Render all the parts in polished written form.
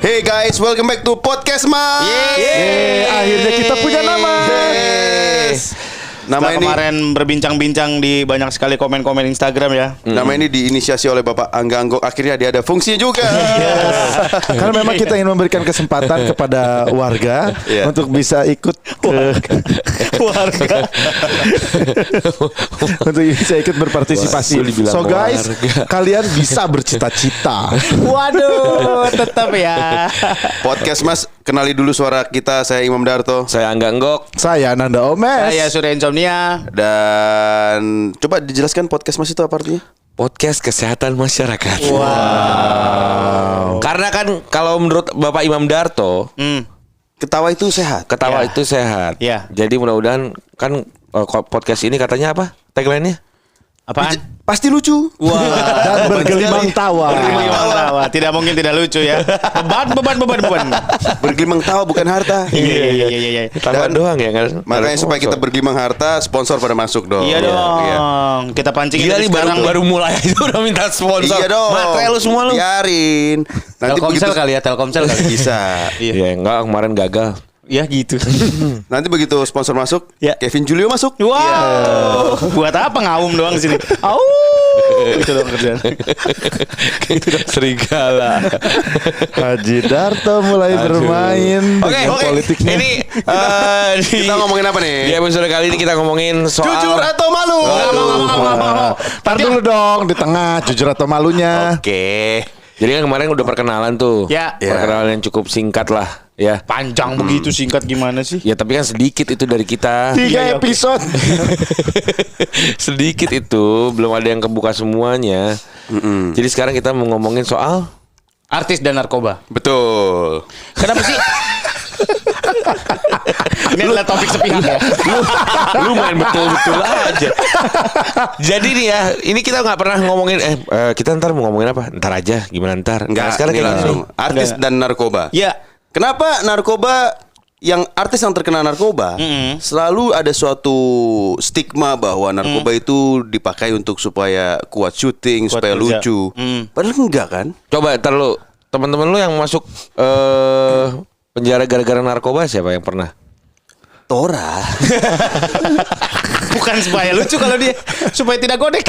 Hey guys, welcome back to Podcast Mas. Akhirnya kita punya nama. Yes. Nama ini kemarin berbincang-bincang di banyak sekali komen-komen Instagram ya. Nama ini diinisiasi oleh Bapak Angga Anggok. Akhirnya dia ada fungsinya juga. Karena memang kita ingin memberikan kesempatan kepada warga untuk bisa ikut ke Warga. untuk bisa ikut berpartisipasi. So guys, kalian bisa bercita-cita. Waduh, tetap ya. Podcast Mas, kenali dulu suara kita. Saya Imam Darto. Saya Angga Anggok. Saya Nanda Omes. Saya Surya Insomnia. Dan coba dijelaskan Podcast Mas itu apa artinya? Podcast kesehatan masyarakat. Wow. Karena kan kalau menurut Bapak Imam Darto, Ketawa itu sehat. ketawa Ya. itu sehat. Ya. Jadi mudah-mudahan kan podcast ini katanya apa? Tagline-nya? Apaan? Pasti lucu. Dan bergelimang tawa. Bergelimang tawa. Tidak mungkin tidak lucu ya. Beban. Bergelimang tawa bukan harta. Iya. Tambahan doang ya kan? Makanya supaya kita bergelimang harta, sponsor pada masuk dong. Iya dong. Kita pancing Gila dari nih sekarang. baru mulai aja udah minta sponsor. Iya dong. Matre lu semua lu. Biarin. Nanti Telkomsel begitu kali ya, Telkomsel kali. bisa. Iya enggak kemarin gagal. Ya gitu. Nanti begitu sponsor masuk, Ya. Kevin Julio masuk. Wow. Buat apa ngaum doang di sini? Au. Itu dong kerjaan. Serigala. Haji Darto mulai bermain dengan politiknya. Ini Kita ngomongin apa nih? di episode kali ini kita ngomongin soal Jujur atau malu? Tar dulu dong di tengah jujur atau malunya. Oke. Jadi kan kemarin udah perkenalan tuh. Ya. Perkenalan yang cukup singkat lah, ya. Panjang begitu singkat gimana sih? Ya tapi kan sedikit itu dari kita. 3 episode. Sedikit itu, belum ada yang kebuka semuanya. Jadi sekarang kita mau ngomongin soal Artis dan narkoba. Betul. Kenapa sih? Ini adalah topik sepihak ya. lu main betul-betul aja. Jadi nih ya, ini kita nggak pernah ngomongin kita ntar mau ngomongin apa? Ntar aja, gimana ntar? Enggak, sekarang ini kayak langsung. gini. Artis dan narkoba. Ya. Kenapa narkoba artis yang terkena narkoba selalu ada suatu stigma bahwa narkoba itu dipakai untuk supaya kuat syuting, Kuat supaya kerja. lucu. Padahal enggak kan? Coba ntar lu, teman-teman lu yang masuk penjara gara-gara narkoba siapa yang pernah? Tora. Bukan supaya lucu kalau dia, supaya tidak godek.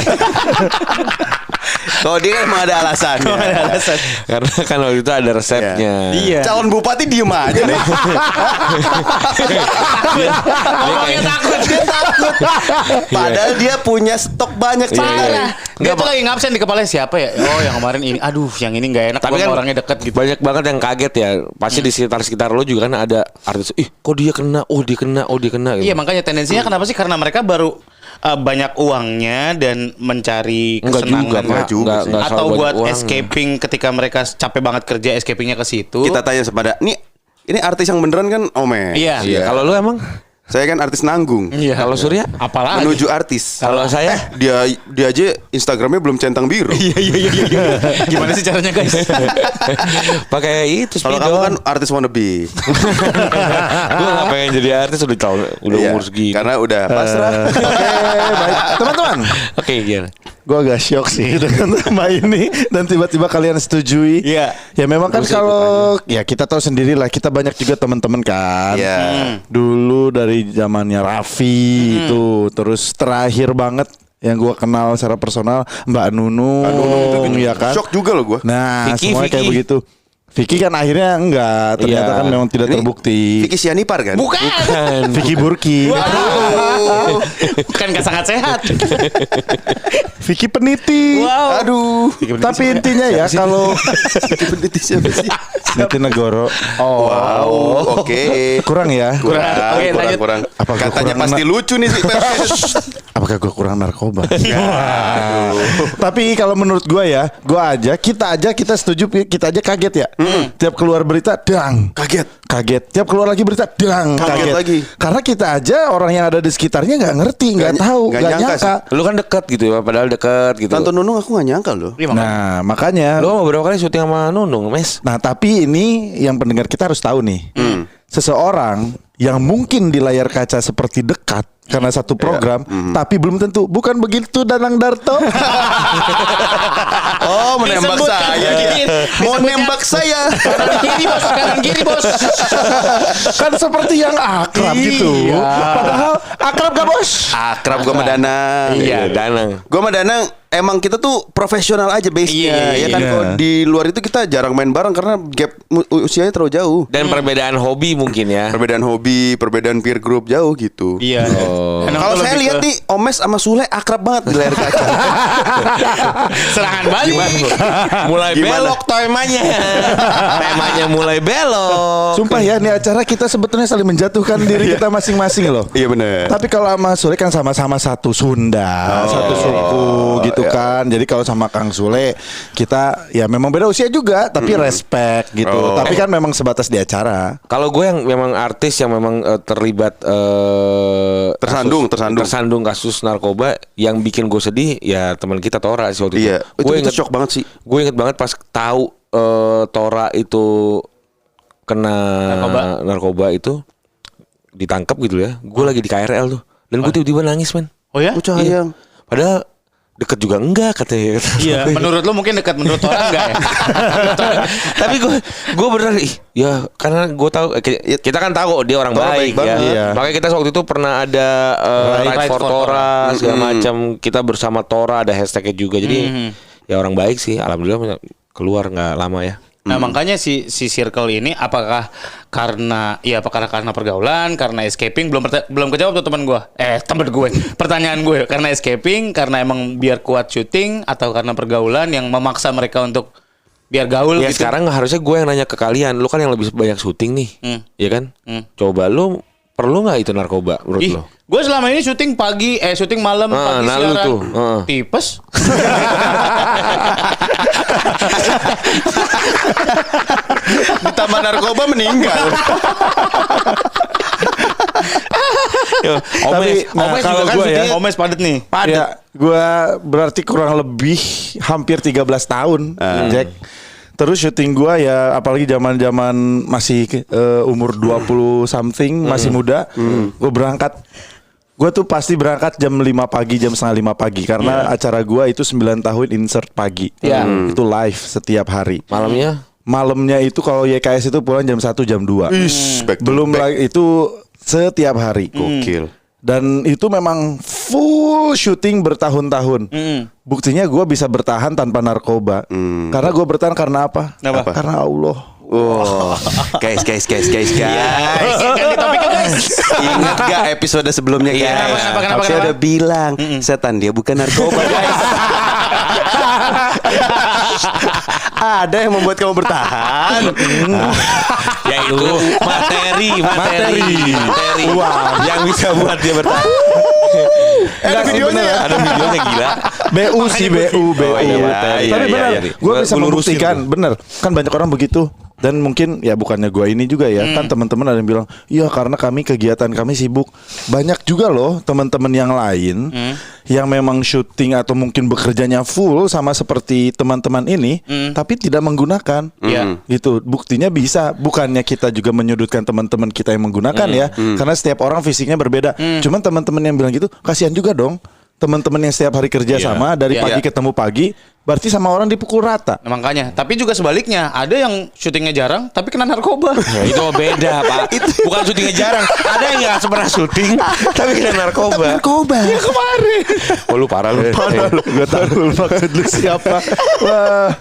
Kalau dia kan emang ada alasannya. Ada alasan. Karena kan waktu itu ada resepnya. Iya. Calon bupati diem aja nih. Ngomongnya takut. Dia takut. Padahal dia punya stok banyak Parah. Dia Nggak, tuh lagi ngabsen di kepalanya siapa ya? Oh yang kemarin ini. Aduh yang ini gak enak. Tapi Tapi kan orangnya deket gitu. Banyak banget yang kaget ya. Pasti di sekitar lo juga kan ada artis. Ih, kok dia kena? Oh, dia kena. Oh, dia kena. Gitu. Iya makanya tendensinya kenapa sih? Karena mereka baru banyak uangnya dan mencari kesenangan. Enggak juga sih. Enggak Atau soal buat banyak uang. escaping ketika mereka capek banget kerja, escapingnya ke situ. Kita tanya kepada ini artis yang beneran kan Ome? Iya. Iya, kalau lu emang Saya kan artis nanggung. Iya. kalau Surya Apalagi. Menuju artis. kalau saya Dia aja Instagramnya belum centang biru. Iya. Gimana sih caranya guys? pakai itu Kalau speedo. kamu kan artis wannabe. Gue gak pengen jadi artis udah tahun udah Iya, umur segini. Karena udah pasrah. Oke, baik. Teman-teman, Oke, gimana? gue agak shock sih dengan tema ini dan tiba-tiba kalian setujui. Iya. Ya memang kan Gua sih kalau ya kita tahu sendiri lah, kita banyak juga teman-teman kan. Iya. Dulu dari zamannya Raffi itu, terus terakhir banget yang gue kenal secara personal Mbak Nunung, ya kan. Shock juga loh gue. Nah, Vicky, semuanya kayak Vicky. begitu. Vicky kan akhirnya enggak, ternyata Iya. kan memang tidak terbukti. Vicky Sianipar kan? Bukan. Vicky Burki. Aduh. Bukan gak sangat sehat. Vicky Peniti. Wow. Aduh. Tapi intinya ya kalau Vicky peneliti siapa sih? Niti Negoro. Wow. Oke. Kurang ya? Oke, lanjut. Kurang. Apa gua Katanya kurang pasti lucu nih sih. Apakah gue kurang narkoba? Tapi kalau menurut gue ya, kita setuju, kita aja kaget ya. Tiap keluar berita, dang. Kaget. Tiap keluar lagi berita, dang. Kaget lagi. Karena kita aja orang yang ada di sekitarnya nggak ngerti, nggak tahu, nggak nggak nyangka nyangka. Lu kan dekat gitu ya, padahal dekat gitu. Tante Nunung aku gak nyangka loh. Nah makanya. Lu mau berapa kali syuting sama Nunung, Mes? Nah tapi ini yang pendengar kita harus tahu nih. Seseorang yang mungkin di layar kaca seperti dekat karena satu program, tapi belum tentu. Bukan begitu, Danang Darto? Oh, menembak saya. Mau nembak saya. Kanan kiri bos. Kan seperti yang akrab gitu. Padahal akrab gak bos? Akrab gue sama Danang. Iya. Danang. Gue sama Danang emang kita tuh profesional aja base-nya. Iya, Ya kan iya. kalau di luar itu kita jarang main bareng karena gap usianya terlalu jauh. Dan perbedaan hobi mungkin ya. Perbedaan hobi, perbedaan peer group jauh gitu. Iya. Kalau saya lihat nih Omes sama Sule akrab banget di layar kaca. serangan balik. Mulai Gimana? belok temanya. Temanya mulai belok. Sumpah ya, ini acara kita sebetulnya saling menjatuhkan diri kita masing-masing loh. Iya benar. Tapi kalau sama Sule kan sama-sama satu Sunda, satu suku gitu kan. Jadi kalau sama Kang Sule kita ya memang beda usia juga, tapi respect gitu. Tapi kan memang sebatas di acara. Kalau gue yang memang artis yang memang terlibat Tersandung kasus narkoba yang bikin gue sedih ya teman kita Tora sih waktu Iya, itu. itu shock banget sih. Gue inget banget pas tahu Tora itu kena narkoba itu ditangkap gitu ya. Gue lagi di KRL tuh dan gue tiba-tiba nangis men. Oh ya? Sayang. Padahal deket juga enggak katanya. Iya. Menurut lo mungkin dekat, menurut orang enggak ya? Tapi gue beneran ya karena gue tahu kita kan tahu dia orang Tora baik baik ya. banget. Iya. Makanya kita waktu itu pernah ada Right for Tora segala macam. Kita bersama Tora ada hashtagnya juga. Jadi ya orang baik sih. Alhamdulillah keluar nggak lama ya. Nah makanya si circle ini apakah karena pergaulan, karena escaping, belum kejawab tuh teman gue. Pertanyaan gue karena escaping, karena emang biar kuat syuting, atau karena pergaulan yang memaksa mereka untuk biar gaul Ya gitu. sekarang harusnya gue yang nanya ke kalian. Lu kan yang lebih banyak syuting nih, ya kan? Coba lu perlu nggak itu narkoba menurut Ih, lo? gue selama ini syuting syuting malam, pagi nah lu siaran. tuh, Tipes. Ditambah narkoba meninggal. Tapi, nah, Omes kalau juga kan gua ya, syutingnya Omes padet nih. Ya, gue berarti kurang lebih hampir 13 tahun, Jack. Terus syuting gue ya apalagi zaman-zaman masih umur 20 something, masih muda, gue berangkat. Gue tuh pasti berangkat jam 5 pagi, jam setengah 5 pagi karena acara gue itu 9 tahun insert pagi. Itu live setiap hari. Malamnya itu kalau YKS itu pulang jam 1 jam 2. Belum lagi itu setiap hari. Gokil. Dan itu memang full syuting bertahun-tahun. Buktinya gue bisa bertahan tanpa narkoba. Karena gue bertahan karena apa? Kenapa? Karena Allah. Wow. Guys. Ganti topiknya guys. Ingat gak episode sebelumnya guys? Kenapa? Saya udah bilang setan dia bukan narkoba guys. Ada yang membuat kamu bertahan. Ya itu materi yang bisa buat dia bertahan. Ada videonya ya? Ada videonya gila. BU sih BU. iya, Tapi iya, benar, iya. gue bisa Gua lurusin membuktikan. Bener, kan banyak orang begitu. Dan mungkin ya bukannya gue ini juga ya, kan teman-teman ada yang bilang, iya karena kegiatan kami sibuk. Banyak juga loh teman-teman yang lain yang memang syuting atau mungkin bekerjanya full sama seperti teman-teman ini, tapi tidak menggunakan. Gitu. Buktinya bisa. Bukannya kita juga menyudutkan teman-teman kita yang menggunakan ya, karena setiap orang fisiknya berbeda. Cuman teman-teman yang bilang gitu, kasihan juga dong. Teman-teman yang setiap hari kerja sama dari pagi ketemu pagi, berarti sama orang dipukul rata. Nah, makanya, tapi juga sebaliknya, ada yang syutingnya jarang tapi kena narkoba. Ya, itu beda pak. Bukan syutingnya jarang. Ada yang nggak pernah syuting tapi kena narkoba. Ya kemarin. Oh lu parah lu. Gue tahu lu maksud lu siapa. Wah.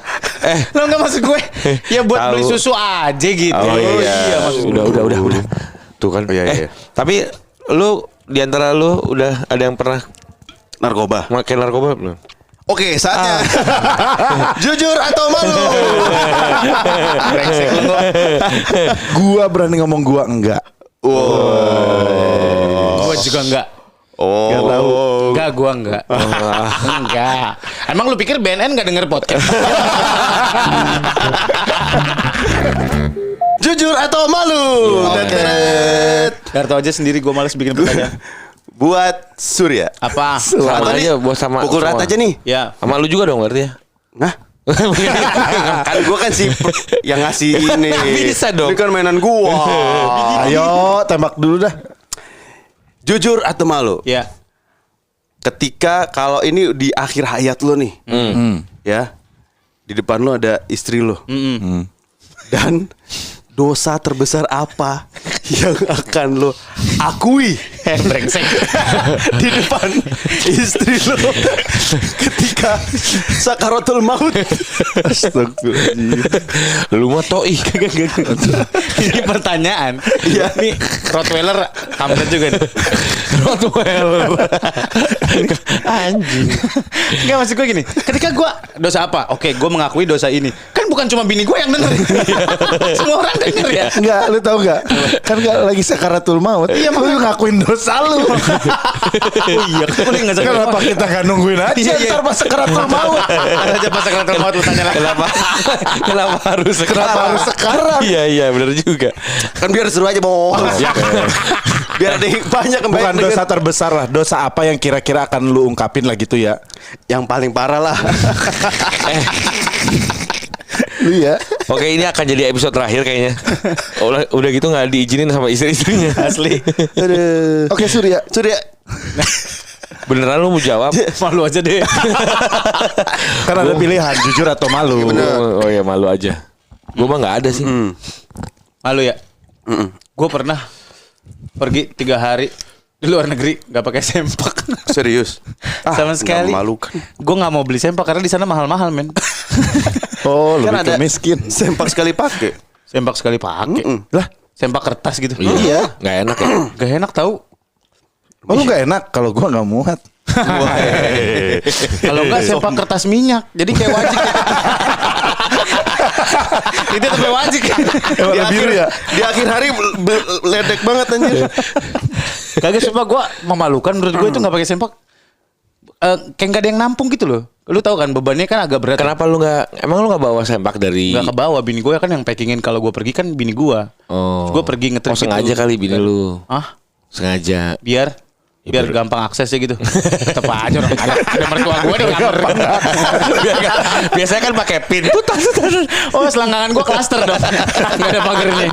Lo nggak maksud gue? Ya buat Tahu. beli susu aja gitu. Oh iya. maksud Udah. Tuh kan. Iya. Tapi lu diantara lu udah ada yang pernah Narkoba. pakai narkoba belum? Oke, saatnya. Jujur atau malu? Brengsek lu. Gua berani ngomong gua enggak. Gue juga enggak. Oh. Gak tahu. Enggak, gua enggak. Enggak. Emang lu pikir BNN enggak denger podcast? Jujur atau malu? Oke. Darto aja sendiri, gua males bikin pertanyaan. Buat Surya. Apa? Sama Atau aja nih, buat sama pukul semua. rata aja nih. Ya. Sama lu juga dong berarti ya. Nah. Kan gue kan si yang ngasih ini. Bisa dong. Ini kan mainan gua. Ayo tembak dulu dah. Jujur atau malu? Ya. Ketika kalau ini di akhir hayat lo nih, ya, Di depan lo ada istri lo. Dan dosa terbesar apa yang akan lo akui Brengsek. di depan istri lo ketika sakaratul maut? Astagfirullahaladzim. Lu mah toi. Ini pertanyaan. Iya. Nih Rottweiler kampret juga nih. Rottweiler. Anjing. Enggak, maksud gue gini. Ketika gue dosa apa? Oke, gue mengakui dosa ini. Kan bukan cuma bini gue yang denger. Semua orang denger ya. Enggak, lu tahu enggak? Kan enggak lagi sakaratul maut. Iya, lu ngakuin dosa lu. Oh iya, boleh enggak sakaratul Kenapa maut? kita enggak nungguin aja Iya, iya. ntar pas sakaratul maut? Ada aja pas sakaratul maut lu tanya lagi. Kenapa harus sekarang? Kenapa harus sekarang? Iya benar juga. Kan biar seru aja bos. Biar ada banyak yang Bukan baik dosa terbesar lah. Dosa apa yang kira-kira akan lu ungkapin lah gitu ya? yang paling parah lah. Iya. Oke, ini akan jadi episode terakhir kayaknya. Udah gitu nggak diizinin sama istri-istrinya. Asli. Aduh. Oke, Surya. Beneran lu mau jawab? Malu aja deh. Kan ada pilihan jujur atau malu. Oh ya malu aja. Gue mah nggak ada sih. Malu ya? Gue pernah pergi 3 hari di luar negeri nggak pakai sempak. Serius? Sama sekali. nggak memalukan. Gue nggak mau beli sempak karena di sana mahal-mahal men. Oh, Kan lebih ada ke miskin. sempak sekali pakai. Sempak sekali pakai. Lah, Sempak kertas gitu. iya. Nggak enak ya. Gak enak tahu. Oh, lu gak enak kalau gua gak muat. Kalau enggak sempak kertas minyak. Jadi kayak wajik. Itu tapi wajik. Warna biru ya? Di akhir hari ledek banget anjir. Kagak, sumpah gue memalukan. Menurut gue itu gak pakai sempak. Kayak gak ada yang nampung gitu loh. Lu tahu kan bebannya kan agak berat. Kenapa lu nggak? Emang lu nggak bawa sempak dari? Gak ke bawah. Bini gue kan yang packingin. Kalau gue pergi kan bini gue. Oh. Gue pergi ngetrip sengaja kali bini lu. Ah, Sengaja. biar gampang aksesnya gitu. Tetep aja orang ada mertua gue di kamar. Biasanya kan pakai pin. Oh, selangkangan gue klaster dong. Gak ada pagernya.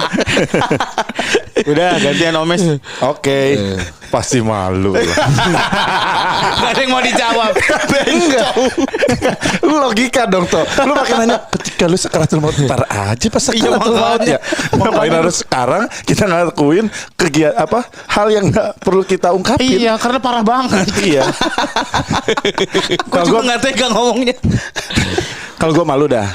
Udah gantian Omes. Oke. Pasti malu lah. Gak ada yang mau dijawab. Enggak. Lu logika dong toh. Lu makin nanya ketika lu sakaratul maut ntar aja pas sakaratul maut ya. Ngapain harus sekarang kita ngelakuin kegiatan apa hal yang nggak perlu kita ungkapin. Iya, karena parah banget. Iya. Gue juga gak tega ngomongnya. Kalau gue malu dah.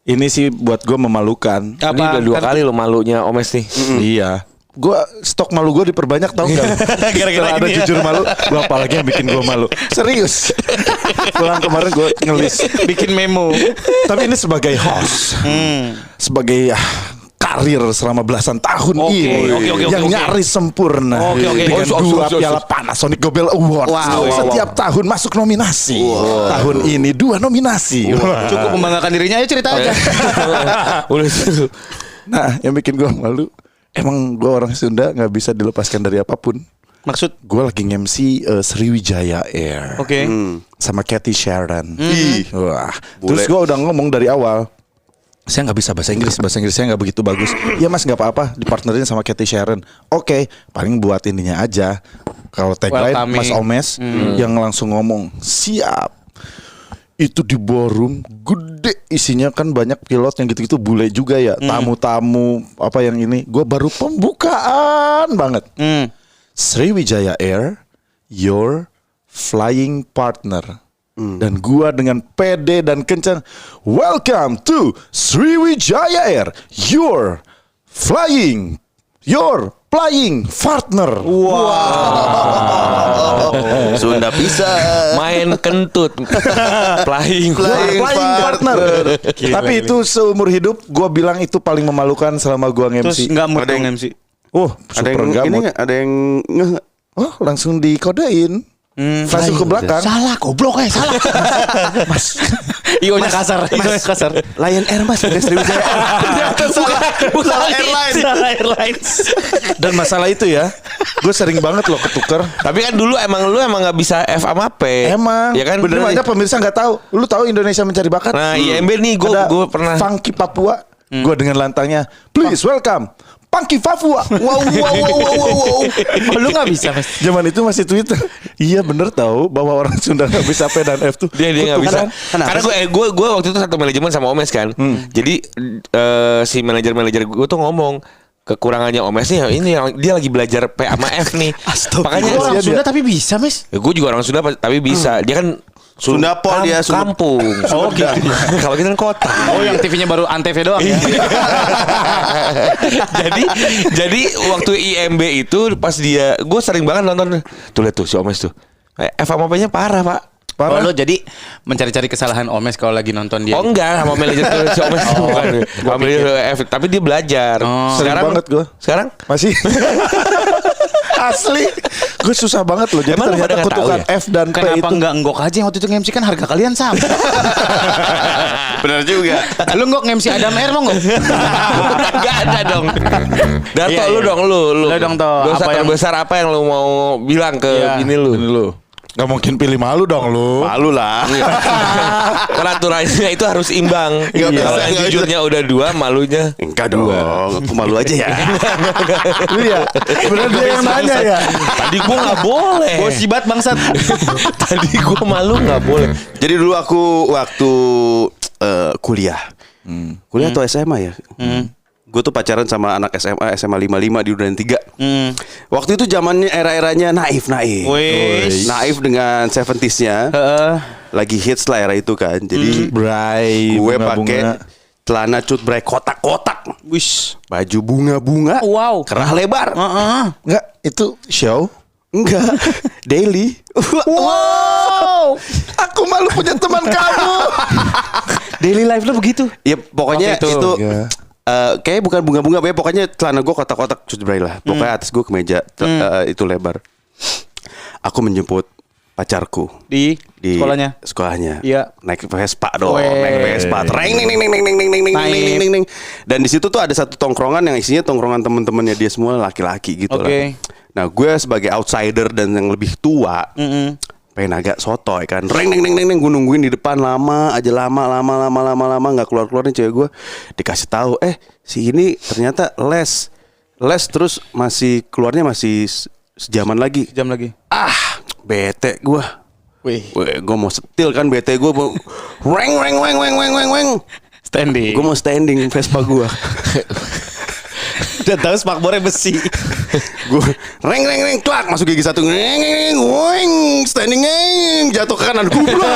Ini sih buat gue memalukan. Ini udah 2 kali lo malunya Omes nih. Iya. Gue stok malu gue diperbanyak tau gak? Gara-gara Setelah ada ini ya. jujur malu. Gue apalagi yang bikin gue malu. Serius. Pulang kemarin gue ngelis. Bikin memo. Tapi ini sebagai host. Sebagai karir selama belasan tahun ini oke, yang nyaris sempurna dengan dua piala Panasonic Gobel Award setiap tahun masuk nominasi. Tahun ini 2 nominasi. Cukup membanggakan dirinya, ayo cerita aja. Udah itu. Nah, yang bikin gue malu, emang gue orang Sunda nggak bisa dilepaskan dari apapun. Maksud? Gue lagi nge-MC Sriwijaya Air Oke. sama Cathy Sharon. Wah, terus gue udah ngomong dari awal. Saya nggak bisa bahasa Inggris saya nggak begitu bagus. Ya mas nggak apa-apa, dipartnerin sama Cathy Sharon. Oke, paling buat ininya aja. Kalau tagline Welcoming. Mas Omes yang langsung ngomong siap. Itu di ballroom gede isinya kan banyak pilot yang gitu-gitu bule juga ya, tamu-tamu apa yang ini. Gue baru pembukaan banget. Sriwijaya Air, your flying partner. Dan gua dengan pede dan kencang, welcome to Sriwijaya Air, your flying partner. Sunda bisa. Main kentut. Flying partner. Tapi itu seumur hidup gua bilang itu paling memalukan selama gua Terus nge-MC. nggak mood Ada yang- dong MC. Oh, Ada super yang nggak ini mood. nggak? Ada yang nggak? Oh, langsung dikodein. Langsung ke belakang. Salah, goblok salah. Mas. Ionya kasar. Ionya kasar. Lion Air mas, udah Sriwijaya Air. Bukan airline. Salah airlines. Dan masalah itu ya, gue sering banget loh ketuker. Tapi kan dulu lu emang nggak bisa F sama P. Emang, Ya kan bener banyak pemirsa nggak tahu. Lu tahu Indonesia Mencari Bakat? Nah, IMB nih Ada gue pernah. Funky Papua. Gue dengan lantangnya, please welcome Funky Papua. Wow. Oh, lu nggak bisa, Mas. Zaman itu masih Twitter. Iya bener tahu bahwa orang Sunda nggak bisa P dan F tuh. Dia nggak bisa. Kenapa Karena gue waktu itu satu manajemen sama Omes kan. Jadi si manajer gue tuh ngomong kekurangannya Omes nih ini dia lagi belajar P sama F nih. Makanya Lu orang Sunda tapi bisa, Mas. gue juga orang Sunda tapi bisa. Dia kan Sunda Pol dia, Sunda- kampung. Oh, gitu. Kalau kita kan kota. Oh, yang TV-nya baru Antv doang ya. jadi waktu IMB itu pas gue sering banget nonton tuh lihat tuh si Omes tuh. F sama P-nya parah, Pak. Oh, lo jadi mencari-cari kesalahan Omes kalau lagi nonton dia. Oh enggak, sama manajer tuh si Omes bukan. Sama manajer F, tapi dia belajar. Sering banget gue. Sekarang Masih. Asli. Gue susah banget loh. Jadi Emang lu pada ternyata nggak tahu kutukan ya? F dan P Kenapa itu. enggak nggok aja yang waktu itu nge-MC kan harga kalian sama. Benar juga. Lu nggok nge-MC Adam Air lo nggak? enggak ada dong. Dato Iya, lu iya. dong lu. Lu dong, To. Dosa Apa yang- terbesar apa yang lu mau bilang ke Iya. ini lu? Ini lu. Gak mungkin pilih malu dong lu. Malu lah. Peraturannya itu harus imbang. Nggak bisa, Kalau yang nggak jujurnya udah 2, malunya Enggak dong. Aku malu aja ya. Iya. Bener dia yang nanya ya. Tadi gua nggak boleh. Gosibat bangsat. Tadi gua malu nggak boleh. Jadi dulu aku waktu kuliah. Kuliah atau SMA ya? Gue tuh pacaran sama anak SMA 55 di Duren 3. Waktu itu zamannya era-eranya naif. Wih. Naif dengan 70s-nya. Lagi hits lah era itu kan. Jadi Bray. gue bunga-bunga. pakai celana cut bray kotak-kotak. Wish. Baju bunga-bunga. Wow. Kerah lebar. Enggak, itu show. Enggak. Daily. Wow. Aku malu punya teman kamu. Daily life lo begitu. Ya pokoknya Waktu itu. itu Iya. kayaknya bukan bunga-bunga, pokoknya celana gue kotak-kotak cut bray lah. Pokoknya atas gue kemeja itu lebar. Aku menjemput pacarku Di sekolahnya. Sekolahnya. Iya. Naik Vespa dong, Weh. naik Vespa. Treng ning ning ning ning ning ning ning ning ning ning ning. Dan di situ tuh ada satu tongkrongan yang isinya tongkrongan temen-temennya dia semua laki-laki gitu Oke. lah. Nah, gue sebagai outsider dan yang lebih tua, pengen agak sotoy kan. Reng neng neng neng gue nungguin di depan lama nggak keluar nih cewek gue. Dikasih tahu si ini ternyata les terus masih keluarnya masih sejaman lagi. Jam lagi. Bete gue. Wih. Gue mau setil kan, bete gue mau reng. Standing. Gue mau standing Vespa gue. udah tahu spakbornya besi. Gue reng klak masuk gigi satu weng standing jatuh ke kanan goblok.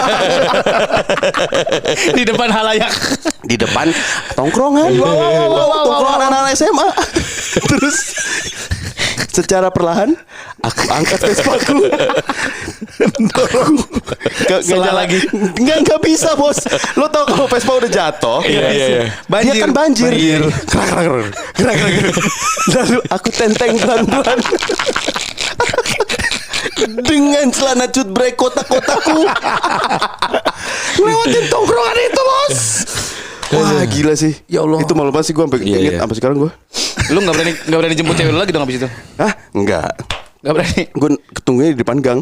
Di depan halayak. Di depan tongkrongan. Tongkrongan anak-anak SMA. Terus secara perlahan aku angkat Vespaku. Salah lagi. Enggak bisa bos. Lo tau kalau Vespa udah jatuh, Iya. dia kan banjir. Gerak. Lalu aku tenteng pelan-pelan dengan celana cut bray kotak-kotakku lewatin tongkrongan itu bos. Wah gila sih. Ya Allah. Itu malu banget sih gue sampai inget sampai sekarang gue. Lu nggak berani jemput cewek lu lagi dong abis itu? Hah? Enggak. Nggak berani. Gue ketunggunya di depan gang.